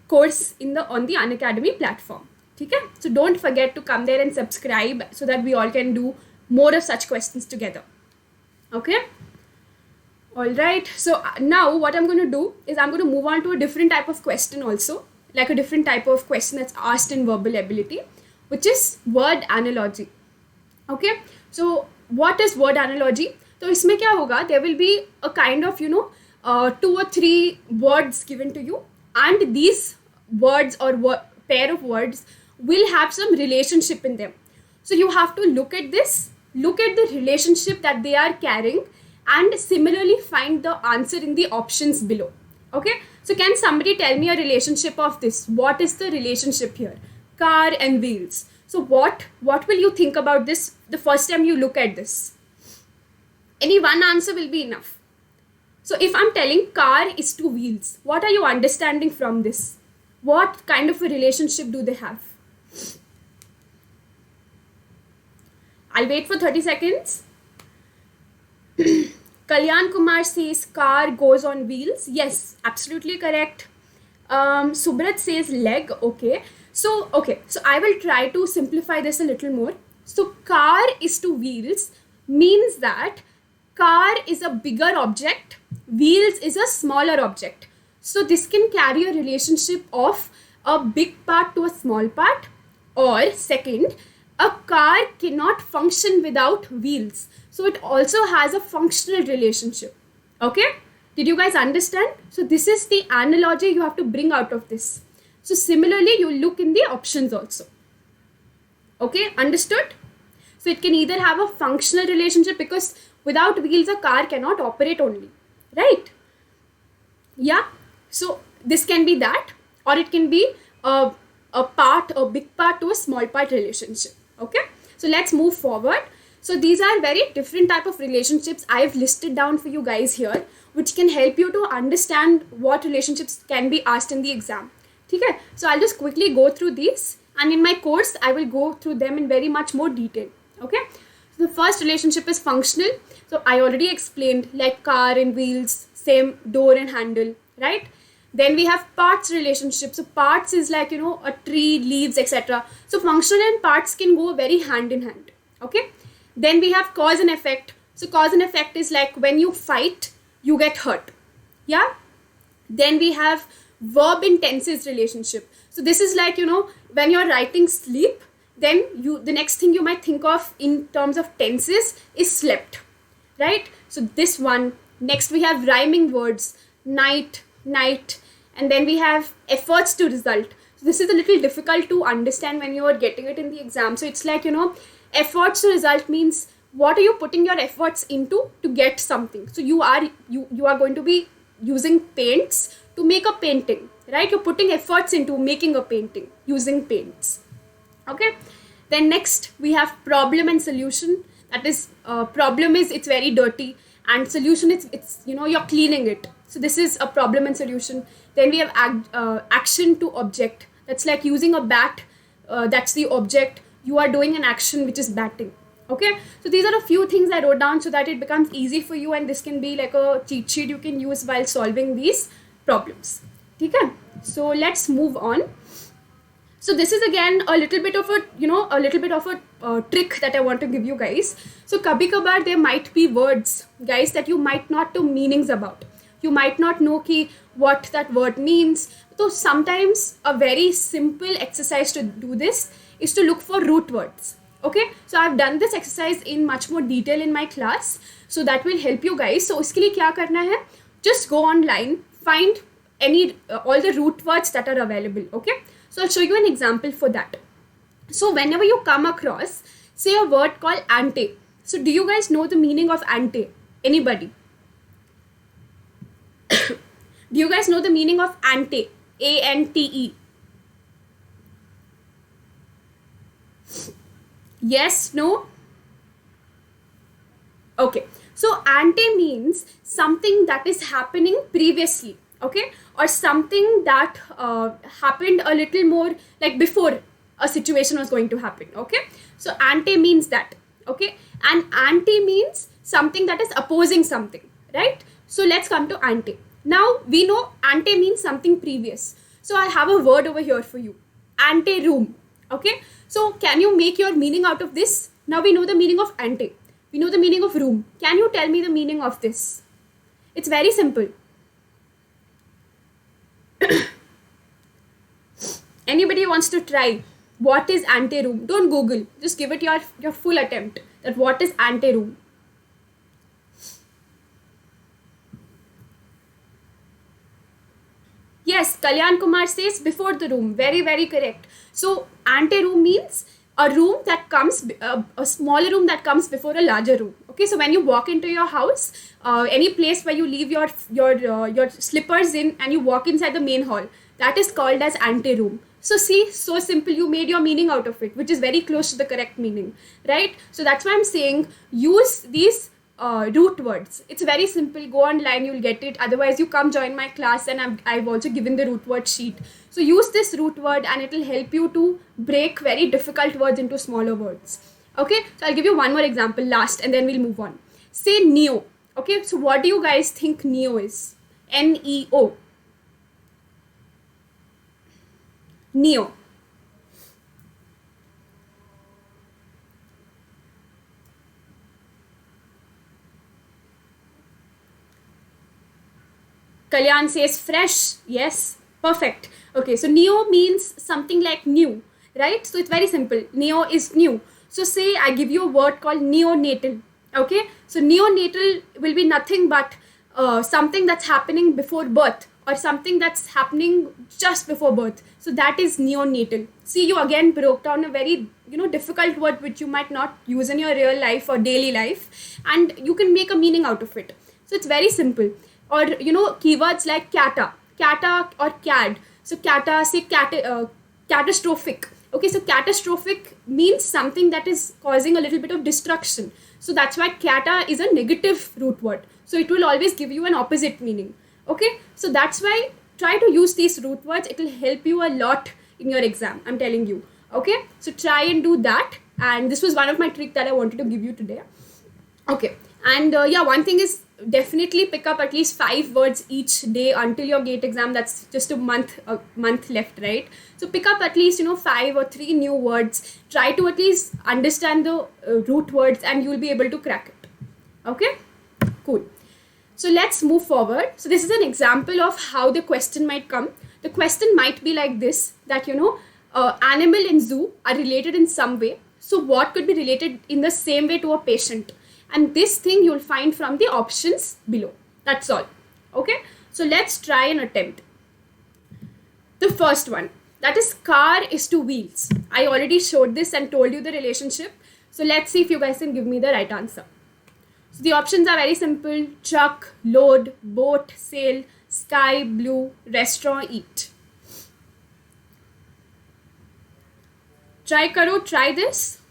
A: course on the Unacademy platform. Okay? So don't forget to come there and subscribe so that we all can do more of such questions together. Okay? Alright, so now what I'm going to do is I'm going to move on to a different type of question also, like a different type of question that's asked in verbal ability, which is word analogy. Okay, so what is word analogy? So इसमें क्या होगा? There will be a kind of 2 or 3 words given to you, and these words or pair of words will have some relationship in them. So you have to look at this, look at the relationship that they are carrying, and similarly find the answer in the options below. Okay, so can somebody tell me a relationship of this? What is the relationship here? Car and wheels. So what will you think about this the first time you look at this? Any one answer will be enough. So if I'm telling car is 2 wheels, what are you understanding from this? What kind of a relationship do they have? I'll wait for 30 seconds. Kalyan Kumar says car goes on wheels. Yes, absolutely correct. Subrat says leg. Okay. So I will try to simplify this a little more. So car is 2 wheels means that car is a bigger object, wheels is a smaller object. So this can carry a relationship of a big part to a small part, or second, a car cannot function without wheels. So it also has a functional relationship. Okay? Did you guys understand? So this is the analogy you have to bring out of this. So similarly, you look in the options also. Okay? Understood? So it can either have a functional relationship, because without wheels, a car cannot operate only. Right? Yeah? So this can be that, or it can be a big part to a small part relationship. Okay? So let's move forward. So these are very different type of relationships I've listed down for you guys here, which can help you to understand what relationships can be asked in the exam. Okay? So I'll just quickly go through these and in my course I will go through them in very much more detail. Okay, so the first relationship is functional. So I already explained, like car and wheels, same door and handle, right? Then we have parts relationship. So parts is like, a tree, leaves, etc. So functional and parts can go very hand in hand. Okay. Then we have cause and effect. So cause and effect is like when you fight, you get hurt. Yeah. Then we have verb in tenses relationship. So this is like, when you're writing sleep, then the next thing you might think of in terms of tenses is slept, right? So this one. Next we have rhyming words, night, night, and then we have efforts to result. So this is a little difficult to understand when you are getting it in the exam. So it's like, efforts to result means what are you putting your efforts into to get something. So you are going to be using paints to make a painting, right? You're putting efforts into making a painting using paints. Okay. Then next we have problem and solution. That is, problem is it's very dirty, and solution it's you're cleaning it. So this is a problem and solution. Then we have action to object. That's like using a bat. That's the object. You are doing an action which is batting. Okay, so these are a few things I wrote down so that it becomes easy for you, and this can be like a cheat sheet you can use while solving these problems. Okay, so let's move on. So this is again a little bit of a trick that I want to give you guys. So kabhi kabar there might be words, guys, that you might not know meanings about. You might not know what that word means. So sometimes a very simple exercise to do this is to look for root words. Okay, so I've done this exercise in much more detail in my class, so that will help you guys. So uske liye kya karna hai? Just go online, find all the root words that are available. Okay, so I'll show you an example for that. So whenever you come across, say, a word called ante. So do you guys know the meaning of ante? Anybody? Do you guys know the meaning of ante? A-N-T-E. Yes? No? Okay. So ante means something that is happening previously. Okay, or something that happened a little more like before a situation was going to happen. Okay, so ante means that. Okay, and anti means something that is opposing something, right? So let's come to ante. Now we know ante means something previous. So I have a word over here for you, ante room. Okay, so can you make your meaning out of this? Now we know the meaning of ante. We know the meaning of room. Can you tell me the meaning of this? It's very simple. Anybody wants to try? What is ante room? Don't Google. Just give it your full attempt. That what is ante room? Yes, Kalyan Kumar says before the room. Very, very correct. So ante room means a room that comes, a smaller room that comes before a larger room. Okay, so when you walk into your house, any place where you leave your slippers in and you walk inside the main hall, that is called as ante room. So see, so simple, you made your meaning out of it, which is very close to the correct meaning, right? So that's why I'm saying use these root words. It's very simple. Go online, you'll get it. Otherwise, you come join my class, and I've also given the root word sheet. So use this root word, and it will help you to break very difficult words into smaller words. Okay, so I'll give you one more example last, and then we'll move on. Say neo. Okay, so what do you guys think neo is? N-E-O. Neo. Kalyan says fresh. Yes, perfect. Okay, so neo means something like new, right? So it's very simple. Neo is new. So say I give you a word called neonatal. Okay, so neonatal will be nothing but something that's happening before birth, or something that's happening just before birth. So that is neonatal. See, you again broke down a very difficult word which you might not use in your real life or daily life, and you can make a meaning out of it. So it's very simple. Or keywords like cata or cad. So cata, say catastrophic. Okay, so catastrophic means something that is causing a little bit of destruction. So that's why cata is a negative root word. So it will always give you an opposite meaning. Okay, so that's why try to use these root words. It will help you a lot in your exam, I'm telling you. Okay, so try and do that. And this was one of my tricks that I wanted to give you today. Okay, and yeah, one thing is definitely pick up at least 5 words each day until your gate exam. That's just a month left, right? So pick up at least 5 or 3 new words. Try to at least understand the root words, and you will be able to crack it. Okay, cool. So let's move forward. So this is an example of how the question might come. The question might be like this, that animal and zoo are related in some way. So what could be related in the same way to a patient? And this thing you'll find from the options below. That's all. Okay. So let's try and attempt. The first one, that is car is to wheels. I already showed this and told you the relationship. So let's see if you guys can give me the right answer. So the options are very simple: truck, load, boat, sail, sky, blue, restaurant, eat. Try this.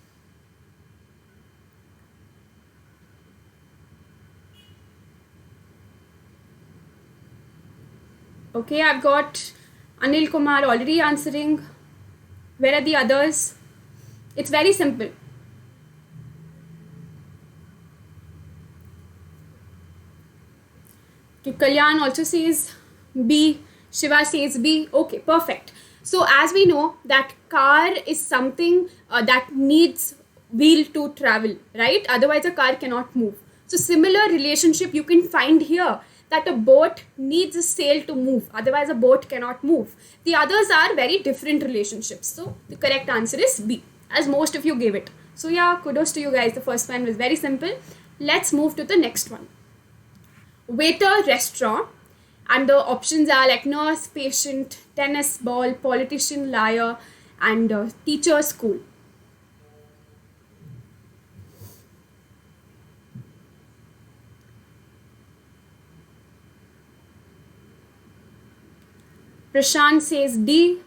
A: Okay, I've got Anil Kumar already answering. Where are the others? It's very simple. Okay, Kalyan also says B. Shiva says B. Okay, perfect. So as we know that car is something that needs wheel to travel, right? Otherwise a car cannot move. So similar relationship you can find here, that a boat needs a sail to move. Otherwise a boat cannot move. The others are very different relationships. So the correct answer is B, as most of you gave it. So yeah, kudos to you guys. The first one was very simple. Let's move to the next one. Waiter, restaurant, and the options are like nurse, patient, tennis ball, politician, liar, and teacher, school. Prashant says D.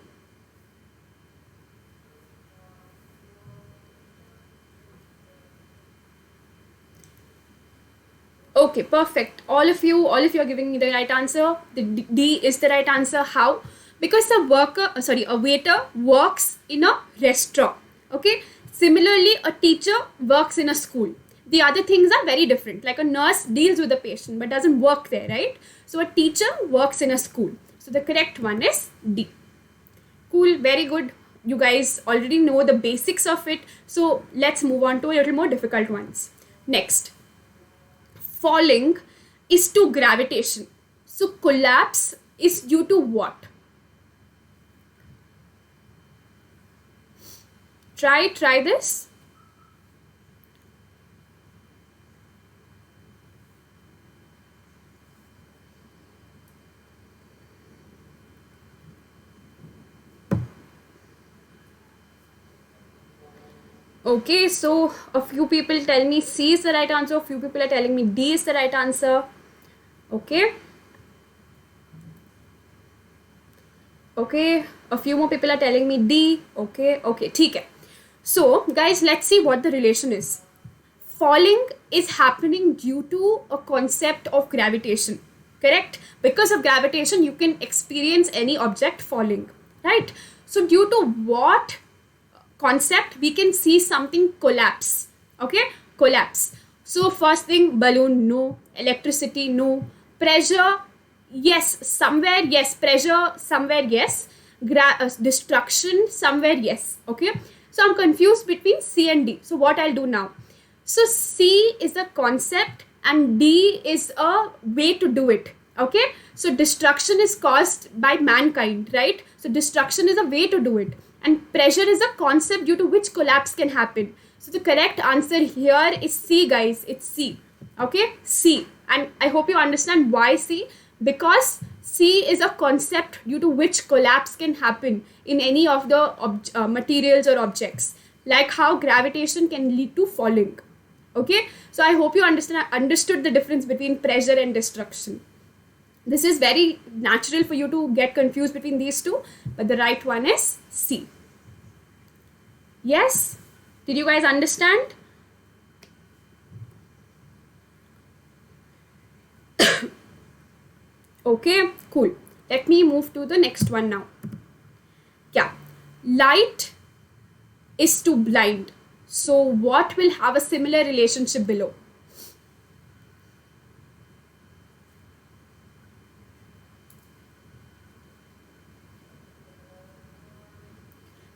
A: Okay, perfect. All of you are giving me the right answer. The D is the right answer. How? Because a waiter works in a restaurant. Okay. Similarly, a teacher works in a school. The other things are very different. Like a nurse deals with a patient but doesn't work there, right? So a teacher works in a school. So the correct one is D. Cool, very good. You guys already know the basics of it. So let's move on to a little more difficult ones. Next. Falling is to gravitation. So collapse is due to what? Try this. Okay, so a few people tell me C is the right answer. A few people are telling me D is the right answer. Okay. Okay, a few more people are telling me D. Okay, theek hai. So, guys, let's see what the relation is. Falling is happening due to a concept of gravitation. Correct? Because of gravitation, you can experience any object falling. Right? So, due to what concept we can see something collapse? Okay, collapse. So first thing, balloon, no. Electricity, no. Pressure, yes. Somewhere, yes. Pressure, somewhere, yes. Destruction, somewhere, yes. Okay, so I'm confused between C and D. So what I'll do now? So C is a concept and D is a way to do it. Okay, so destruction is caused by mankind, right? So destruction is a way to do it, and pressure is a concept due to which collapse can happen. So the correct answer here is C, guys. It's C. Okay, C. And I hope you understand why C. Because C is a concept due to which collapse can happen in any of the materials or objects. Like how gravitation can lead to falling. Okay, so I hope you understood the difference between pressure and destruction. This is very natural for you to get confused between these two, but the right one is C. Yes? Did you guys understand? Okay, cool. Let me move to the next one now. Yeah. Light is to blind. So what will have a similar relationship below?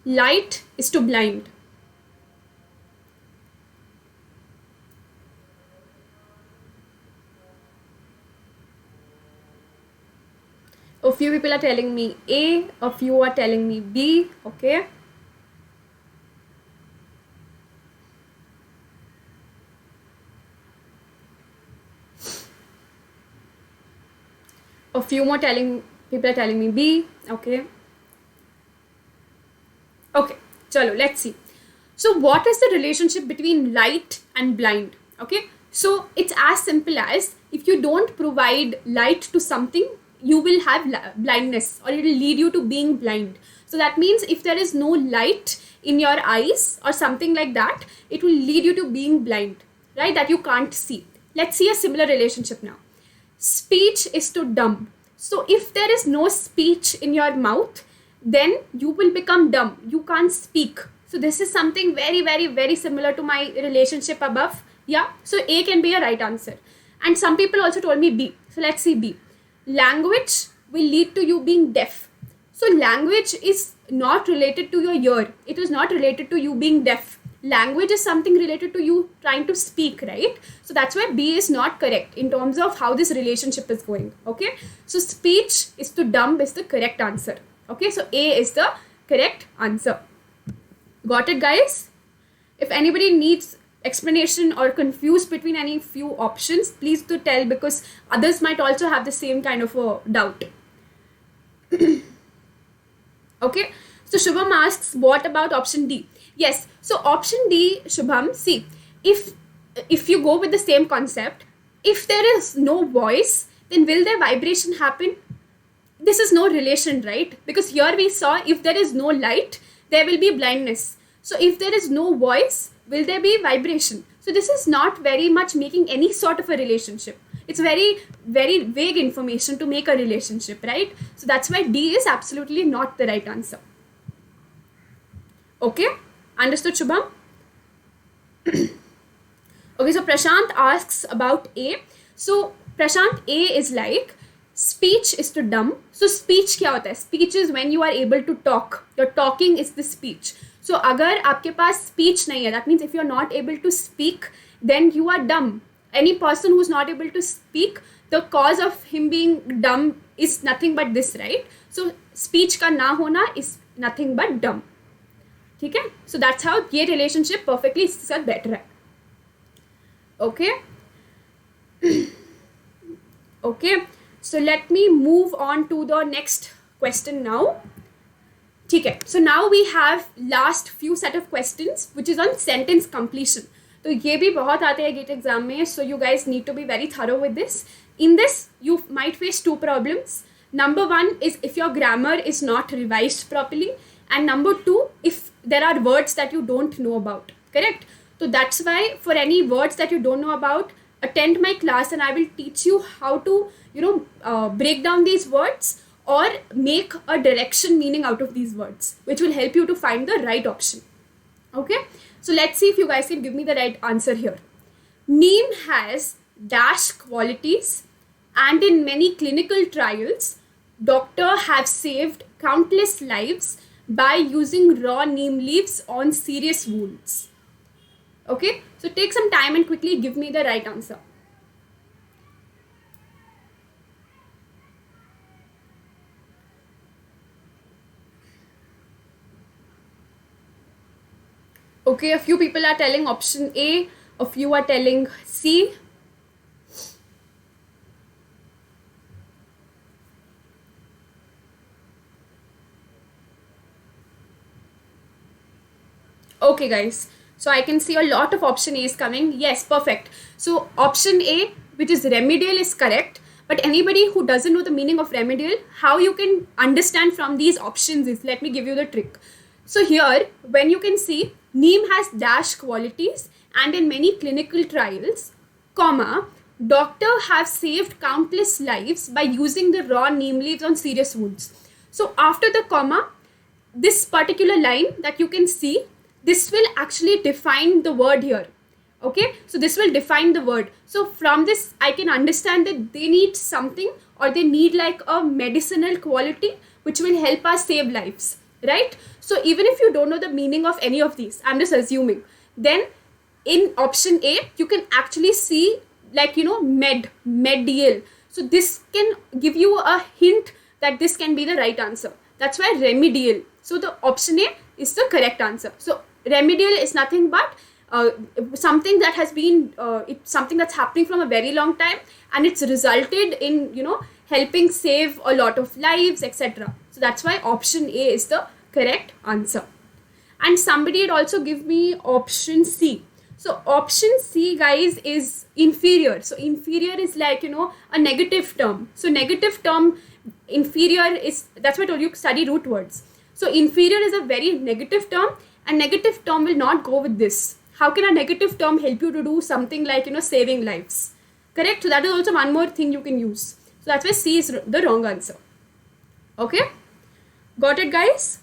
A: Light is to blind. A few people are telling me A, a few are telling me B, okay? A few more people are telling me B, okay? Okay, chalo, let's see. So what is the relationship between light and blind? Okay, so it's as simple as if you don't provide light to something, you will have blindness, or it will lead you to being blind. So that means if there is no light in your eyes or something like that, it will lead you to being blind, right? That you can't see. Let's see a similar relationship now. Speech is to dumb. So if there is no speech in your mouth, then you will become dumb. You can't speak. So this is something very, very, very similar to my relationship above. Yeah. So A can be a right answer. And some people also told me B. So let's see B. Language will lead to you being deaf. So language is not related to your ear. It is not related to you being deaf. Language is something related to you trying to speak, right? So that's why B is not correct in terms of how this relationship is going. Okay. So speech is to dumb is the correct answer. Okay. So A is the correct answer. Got it, guys? If anybody needs explanation or confused between any few options, please do tell, because others might also have the same kind of a doubt. Okay. So Shubham asks, what about option D? Yes. So option D, Shubham, see, if you go with the same concept, if there is no voice, then will there vibration happen? This is no relation, right? Because here we saw if there is no light, there will be blindness. So if there is no voice, will there be vibration? So this is not very much making any sort of a relationship. It's very, very vague information to make a relationship, right? So that's why D is absolutely not the right answer. Okay, understood, Shubham? Okay, so Prashant asks about A. So Prashant, A is like speech is to dumb. So speech क्या होता है? Speech is when you are able to talk. Your talking is the speech. So अगर आपके पास speech नहीं है, that means if you are not able to speak, then you are dumb. Any person who is not able to speak, the cause of him being dumb is nothing but this, right? So speech का ना होना is nothing but dumb. ठीक है? So that's how ये relationship perfectly इसके साथ better है. Okay. Okay. So let me move on to the next question now. Okay, so now we have last few set of questions which is on sentence completion. तो ये भी बहुत आते हैं GATE exam में, so you guys need to be very thorough with this. In this, you might face two problems. Number one is if your grammar is not revised properly, and number two, if there are words that you don't know about. Correct? So that's why for any words that you don't know about, attend my class and I will teach you how to, break down these words or make a direction meaning out of these words, which will help you to find the right option. Okay, so let's see if you guys can give me the right answer here. Neem has dash qualities, and in many clinical trials, doctors have saved countless lives by using raw neem leaves on serious wounds. Okay, so take some time and quickly give me the right answer. Okay, a few people are telling option A, a few are telling C. Okay, guys. So I can see a lot of option A is coming. Yes, perfect. So option A, which is remedial, is correct. But anybody who doesn't know the meaning of remedial, how you can understand from these options is, let me give you the trick. So here, when you can see, neem has dash qualities, and in many clinical trials, comma, doctors have saved countless lives by using the raw neem leaves on serious wounds. So after the comma, this particular line that you can see, this will actually define the word here. Okay, so this will define the word. So from this I can understand that they need something, or they need like a medicinal quality which will help us save lives, right? So even if you don't know the meaning of any of these, I'm just assuming, then in option A you can actually see like, you know, medial. So this can give you a hint that this can be the right answer. That's why remedial. So the option A is the correct answer. So remedial is nothing but something that has been it's something that's happening from a very long time, and it's resulted in, you know, helping save a lot of lives, etc. So that's why option A is the correct answer. And somebody had also give me option C. So option C, guys, is inferior. So inferior is like, you know, a negative term. So negative term, inferior is, that's why I told you study root words. So inferior is a very negative term, and negative term will not go with this. How can a negative term help you to do something like, you know, saving lives? Correct? So that is also one more thing you can use. So that's why C is the wrong answer. Okay? Got it, guys?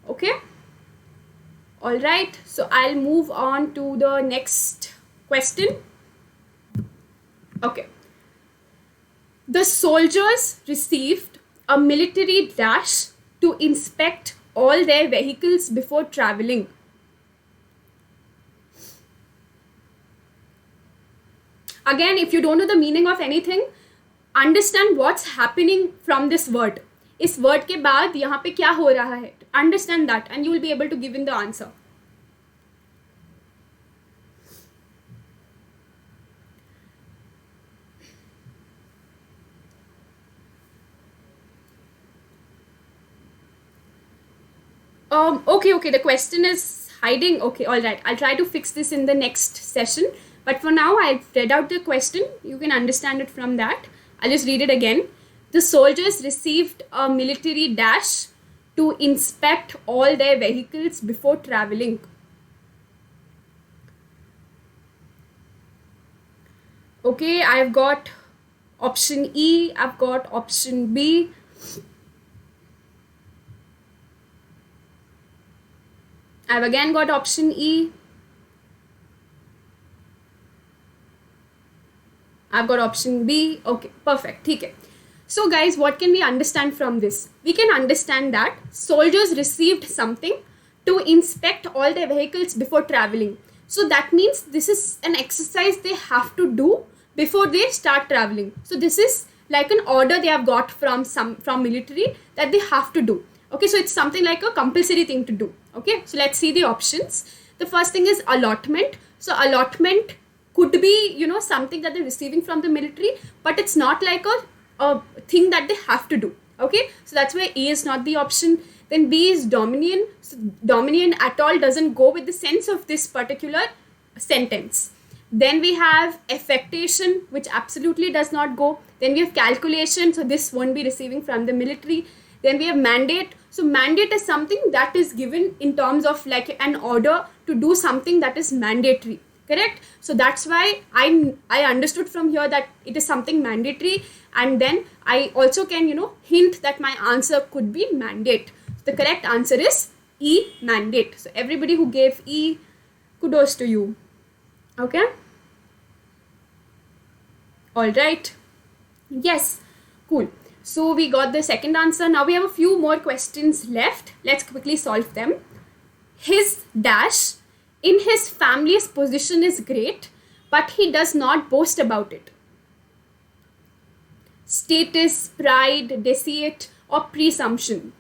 A: Okay? Alright, so I'll move on to the next question. Okay. The soldiers received a military dash to inspect all their vehicles before traveling. Again, if you don't know the meaning of anything, understand what's happening from this word. इस word के बाद यहाँ पे क्या हो रहा है? Understand that, and you will be able to give in the answer. Okay, the question is hiding. Okay, all right. I'll try to fix this in the next session. But for now, I've read out the question. You can understand it from that. I'll just read it again. The soldiers received a military dash to inspect all their vehicles before traveling. Okay, I've got option E. I've got option B. I've again got option E. I've got option B. Okay, perfect. Okay. So guys, what can we understand from this? We can understand that soldiers received something to inspect all their vehicles before traveling. So that means this is an exercise they have to do before they start traveling. So this is like an order they have got from military that they have to do. Okay, so it's something like a compulsory thing to do. Okay, so let's see the options. The first thing is allotment. So allotment could be, you know, something that they're receiving from the military, but it's not like a thing that they have to do. Okay, so that's why A is not the option. Then B is dominion. So dominion at all doesn't go with the sense of this particular sentence. Then we have affectation, which absolutely does not go. Then we have calculation, so this won't be receiving from the military. Then we have mandate. So mandate is something that is given in terms of like an order to do something that is mandatory. Correct? So that's why I understood from here that it is something mandatory, and then I also can, you know, hint that my answer could be mandate. So the correct answer is E, mandate. So everybody who gave E, kudos to you. Okay? All right. Yes. Cool. So we got the second answer. Now we have a few more questions left. Let's quickly solve them. His dash in his family's position is great, but he does not boast about it. Status, pride, deceit, or presumption.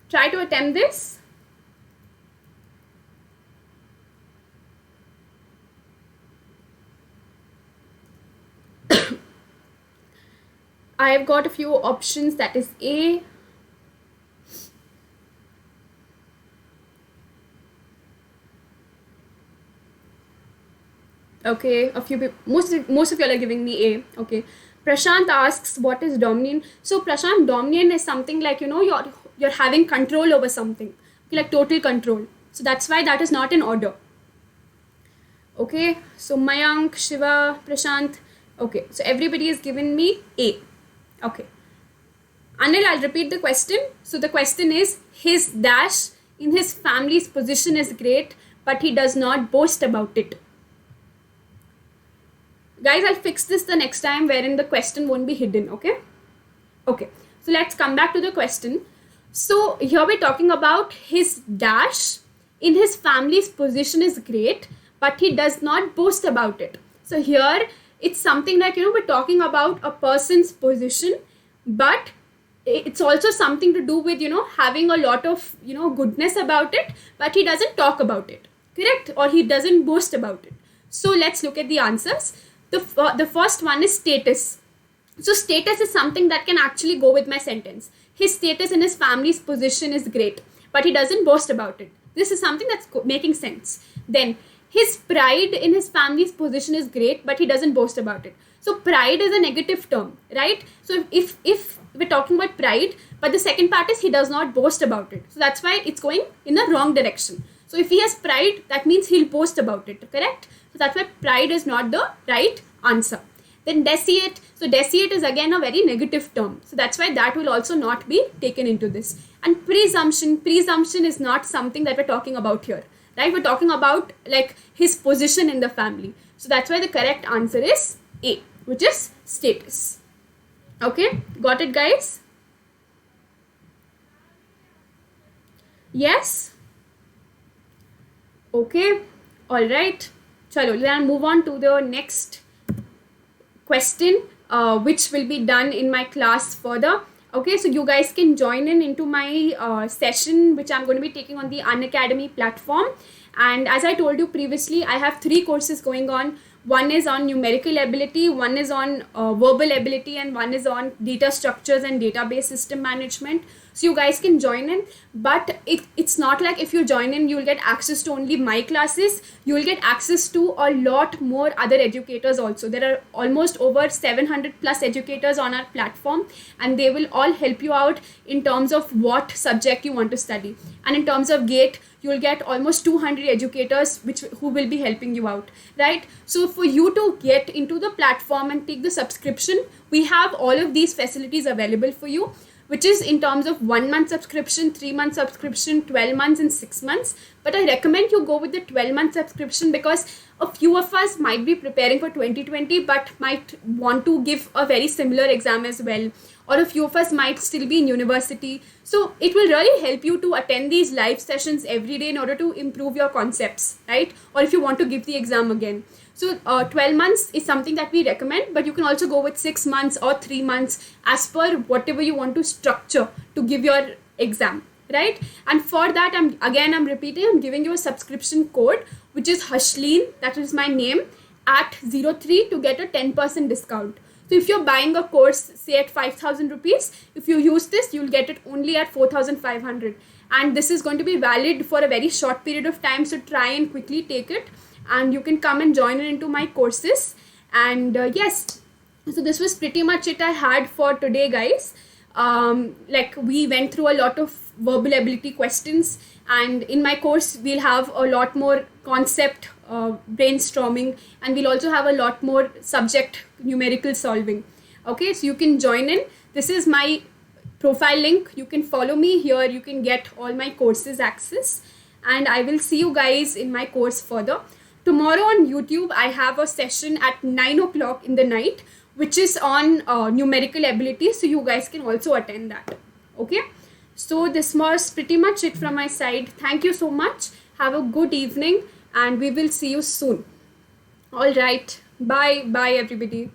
A: Try to attempt this. I've got a few options, that is A, okay, a few people, most of y'all are giving me A. Okay, Prashant asks what is dominion. So Prashant, dominion is something like, you know, you're having control over something, okay, like total control. So that's why that is not in order. Okay, so Mayank, Shiva, Prashant, Okay, so everybody has given me A. Okay. Anil, I'll repeat the question. So the question is, his dash in his family's position is great, but he does not boast about it. Guys, I'll fix this the next time wherein the question won't be hidden, okay? Okay, so let's come back to the question. So here we're talking about his dash in his family's position is great, but he does not boast about it. So here it's something like, we're talking about a person's position, but it's also something to do with, having a lot of, goodness about it, but he doesn't talk about it, correct? Or he doesn't boast about it. So let's look at the answers. The first one is status. So status is something that can actually go with my sentence. His status in his family's position is great, but he doesn't boast about it. This is something that's making sense. Then his pride in his family's position is great, but he doesn't boast about it. So pride is a negative term, right? So if we're talking about pride, but the second part is he does not boast about it. So that's why it's going in the wrong direction. So if he has pride, that means he'll boast about it, correct? So that's why pride is not the right answer. Then deseate. So deseate is again a very negative term. So that's why that will also not be taken into this. And presumption is not something that we're talking about here, right? We're talking about like his position in the family. So that's why the correct answer is A, which is status. Okay, got it, guys? Yes? Okay, all right. Chalo, then move on to the next question, which will be done in my class further. Okay, so you guys can join in into my session, which I'm going to be taking on the Unacademy platform. And as I told you previously, I have 3 courses going on. One is on numerical ability, one is on verbal ability, and one is on data structures and database system management. So you guys can join in, but it's not like if you join in, you'll get access to only my classes. You will get access to a lot more other educators also. There are almost over 700 plus educators on our platform, and they will all help you out in terms of what subject you want to study. And in terms of GATE, you'll get almost 200 educators who will be helping you out, right? So for you to get into the platform and take the subscription, we have all of these facilities available for you, which is in terms of 1 month subscription, 3 month subscription, 12 months and 6 months. But I recommend you go with the 12 month subscription because a few of us might be preparing for 2020 but might want to give a very similar exam as well, or a few of us might still be in university. So it will really help you to attend these live sessions every day in order to improve your concepts, right? Or if you want to give the exam again. So 12 months is something that we recommend, but you can also go with 6 months or 3 months as per whatever you want to structure to give your exam, right? And for that, I'm repeating, I'm giving you a subscription code, which is Hashleen, that is my name, at 03 to get a 10% discount. So if you're buying a course, say at 5,000 rupees, if you use this, you'll get it only at 4,500. And this is going to be valid for a very short period of time. So try and quickly take it. And you can come and join in into my courses. And yes, so this was pretty much it I had for today, guys. Like we went through a lot of verbal ability questions, and in my course we'll have a lot more concept brainstorming, and we'll also have a lot more subject numerical solving. Okay, so you can join in. This is my profile link. You can follow me here. You can get all my courses access, and I will see you guys in my course further. Tomorrow on YouTube, I have a session at 9 o'clock in the night, which is on numerical ability. So you guys can also attend that. Okay. So this was pretty much it from my side. Thank you so much. Have a good evening, and we will see you soon. All right. Bye. Bye, everybody.